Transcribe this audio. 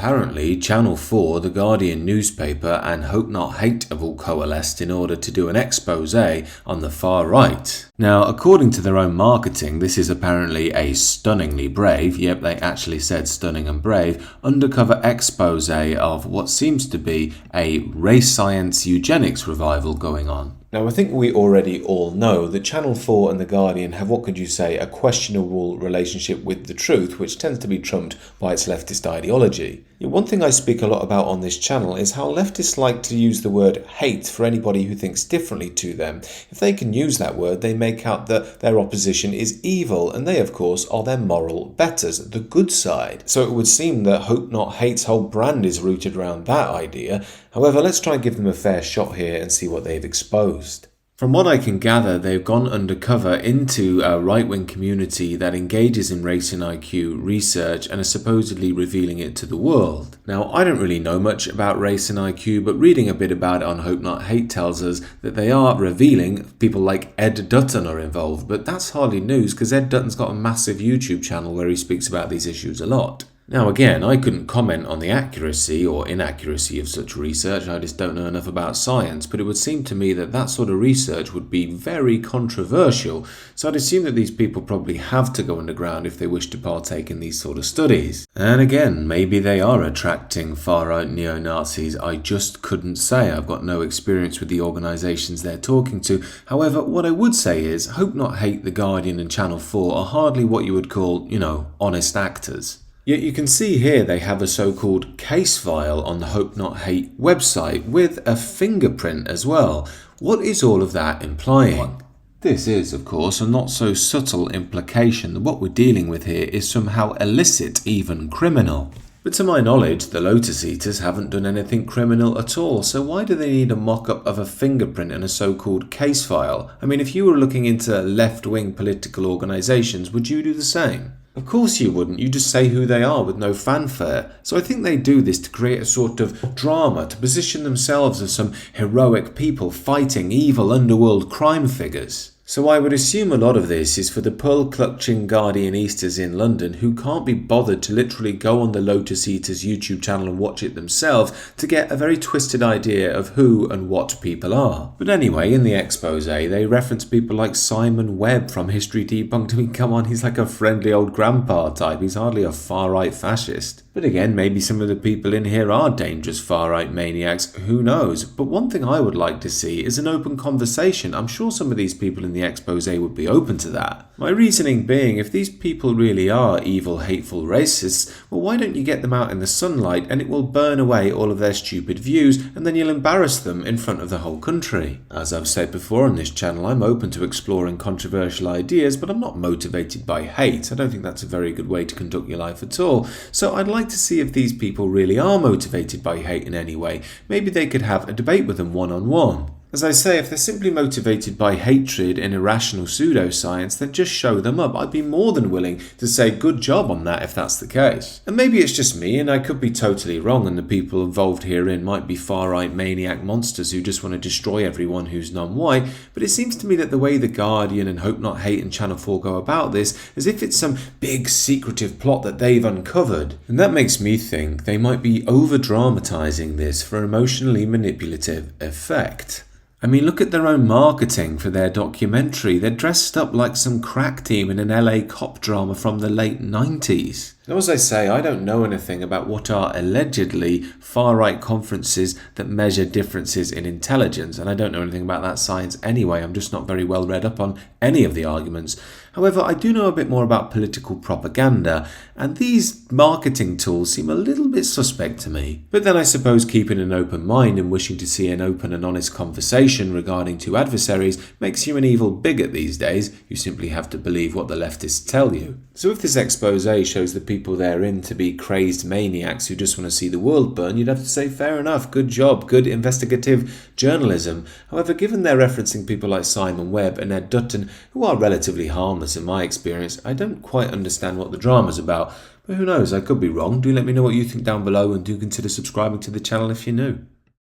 Apparently, Channel 4, the Guardian newspaper, and Hope Not Hate have all coalesced in order to do an expose on the far right. Now, according to their own marketing, this is apparently a stunningly brave, yep, they actually said stunning and brave, undercover expose of what seems to be a race science eugenics revival going on. Now, I think we already all know that Channel 4 and The Guardian have, what could you say, a questionable relationship with the truth, which tends to be trumped by its leftist ideology. One thing I speak a lot about on this channel is how leftists like to use the word hate for anybody who thinks differently to them. If they can use that word, they make out that their opposition is evil, and they, of course, are their moral betters, the good side. So it would seem that Hope Not Hate's whole brand is rooted around that idea. However, let's try and give them a fair shot here and see what they've exposed. From what I can gather, they've gone undercover into a right-wing community that engages in race and IQ research and are supposedly revealing it to the world. Now, I don't really know much about race and IQ, but reading a bit about it on Hope Not Hate tells us that they are revealing people like Ed Dutton are involved, but that's hardly news because Ed Dutton's got a massive YouTube channel where he speaks about these issues a lot. Now again, I couldn't comment on the accuracy or inaccuracy of such research, I just don't know enough about science, but it would seem to me that that sort of research would be very controversial, so I'd assume that these people probably have to go underground if they wish to partake in these sort of studies. And again, maybe they are attracting far-right neo-Nazis, I just couldn't say, I've got no experience with the organisations they're talking to. However, what I would say is, Hope Not Hate, The Guardian and Channel 4 are hardly what you would call, honest actors. Yet you can see here they have a so-called case file on the Hope Not Hate website with a fingerprint as well. What is all of that implying? This is, of course, a not so subtle implication that what we're dealing with here is somehow illicit, even criminal. But to my knowledge, the Lotus Eaters haven't done anything criminal at all, so why do they need a mock-up of a fingerprint and a so-called case file? I mean, if you were looking into left-wing political organisations, would you do the same? Of course you wouldn't, you just say who they are with no fanfare. So I think they do this to create a sort of drama, to position themselves as some heroic people fighting evil underworld crime figures. So I would assume a lot of this is for the pearl-clutching Guardianistas in London who can't be bothered to literally go on the Lotus Eaters YouTube channel and watch it themselves to get a very twisted idea of who and what people are. But anyway, in the expose, they reference people like Simon Webb from History Debunked. I mean, come on, he's like a friendly old grandpa type. He's hardly a far-right fascist. But again, maybe some of the people in here are dangerous far-right maniacs, who knows? But one thing I would like to see is an open conversation. I'm sure some of these people in the expose would be open to that. My reasoning being, if these people really are evil, hateful racists, well, why don't you get them out in the sunlight and it will burn away all of their stupid views and then you'll embarrass them in front of the whole country. As I've said before on this channel, I'm open to exploring controversial ideas, but I'm not motivated by hate. I don't think that's a very good way to conduct your life at all. So I'd like to see if these people really are motivated by hate in any way. Maybe they could have a debate with them one-on-one. As I say, if they're simply motivated by hatred and irrational pseudoscience, then just show them up. I'd be more than willing to say good job on that if that's the case. And maybe it's just me and I could be totally wrong and the people involved herein might be far-right maniac monsters who just want to destroy everyone who's non-white, but it seems to me that the way The Guardian and Hope Not Hate and Channel 4 go about this is if it's some big secretive plot that they've uncovered. And that makes me think they might be over-dramatising this for emotionally manipulative effect. I mean, look at their own marketing for their documentary. They're dressed up like some crack team in an LA cop drama from the late 90s. Now, as I say, I don't know anything about what are allegedly far-right conferences that measure differences in intelligence, and I don't know anything about that science anyway. I'm just not very well read up on any of the arguments. However, I do know a bit more about political propaganda, and these marketing tools seem a little bit suspect to me. But then I suppose keeping an open mind and wishing to see an open and honest conversation regarding two adversaries makes you an evil bigot these days. You simply have to believe what the leftists tell you. So if this expose shows the people therein to be crazed maniacs who just want to see the world burn, you'd have to say fair enough, good job, good investigative journalism. However, given they're referencing people like Simon Webb and Ed Dutton, who are relatively harmless in my experience, I don't quite understand what the drama's about. But who knows, I could be wrong. Do let me know what you think down below and do consider subscribing to the channel if you're new.